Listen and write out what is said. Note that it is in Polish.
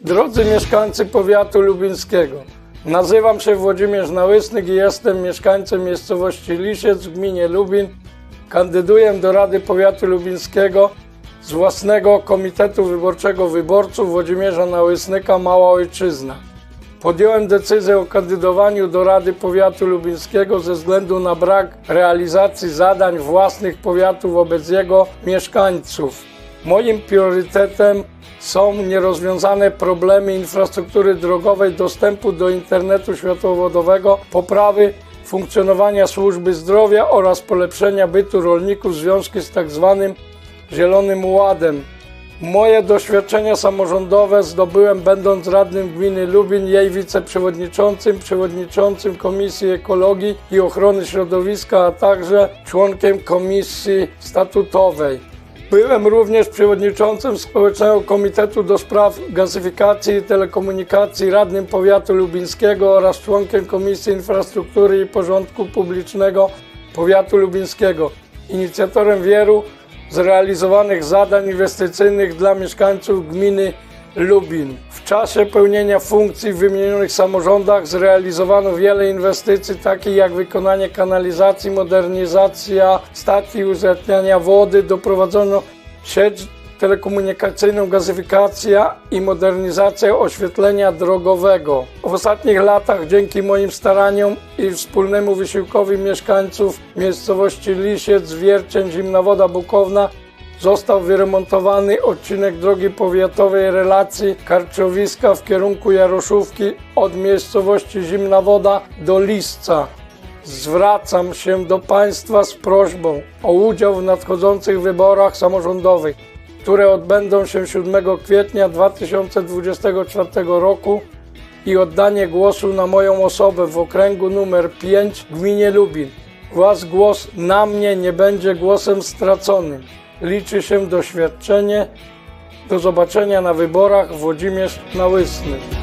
Drodzy mieszkańcy powiatu lubińskiego, nazywam się Włodzimierz Nałysnyk i jestem mieszkańcem miejscowości Lisiec w gminie Lubin. Kandyduję do Rady Powiatu Lubińskiego z własnego Komitetu Wyborczego Wyborców Włodzimierza Nałysnyka Mała Ojczyzna. Podjąłem decyzję o kandydowaniu do Rady Powiatu Lubińskiego ze względu na brak realizacji zadań własnych powiatu wobec jego mieszkańców. Moim priorytetem są nierozwiązane problemy infrastruktury drogowej, dostępu do internetu światłowodowego, poprawy funkcjonowania służby zdrowia oraz polepszenia bytu rolników w związku z tzw. Zielonym Ładem. Moje doświadczenia samorządowe zdobyłem będąc radnym gminy Lubin, jej wiceprzewodniczącym, przewodniczącym Komisji Ekologii i Ochrony Środowiska, a także członkiem Komisji Statutowej. Byłem również przewodniczącym Społecznego Komitetu do Spraw Gazyfikacji i Telekomunikacji, radnym powiatu lubińskiego oraz członkiem Komisji Infrastruktury i Porządku Publicznego powiatu lubińskiego. Inicjatorem wielu zrealizowanych zadań inwestycyjnych dla mieszkańców gminy Lubin. W czasie pełnienia funkcji w wymienionych samorządach zrealizowano wiele inwestycji, takich jak wykonanie kanalizacji, modernizacja stacji uzdatniania wody, doprowadzono sieć telekomunikacyjną, gazyfikacja i modernizacja oświetlenia drogowego. W ostatnich latach dzięki moim staraniom i wspólnemu wysiłkowi mieszkańców miejscowości Lisiec, Wiercień, Zimna Woda, Bukowna został wyremontowany odcinek drogi powiatowej relacji Karczowiska w kierunku Jaroszówki od miejscowości Zimna Woda do Lisca. Zwracam się do Państwa z prośbą o udział w nadchodzących wyborach samorządowych, które odbędą się 7 kwietnia 2024 roku i oddanie głosu na moją osobę w okręgu nr 5 w gminie Lubin. Wasz głos na mnie nie będzie głosem straconym. Liczy się doświadczenie. Do zobaczenia na wyborach. Włodzimierz Nałysnyk.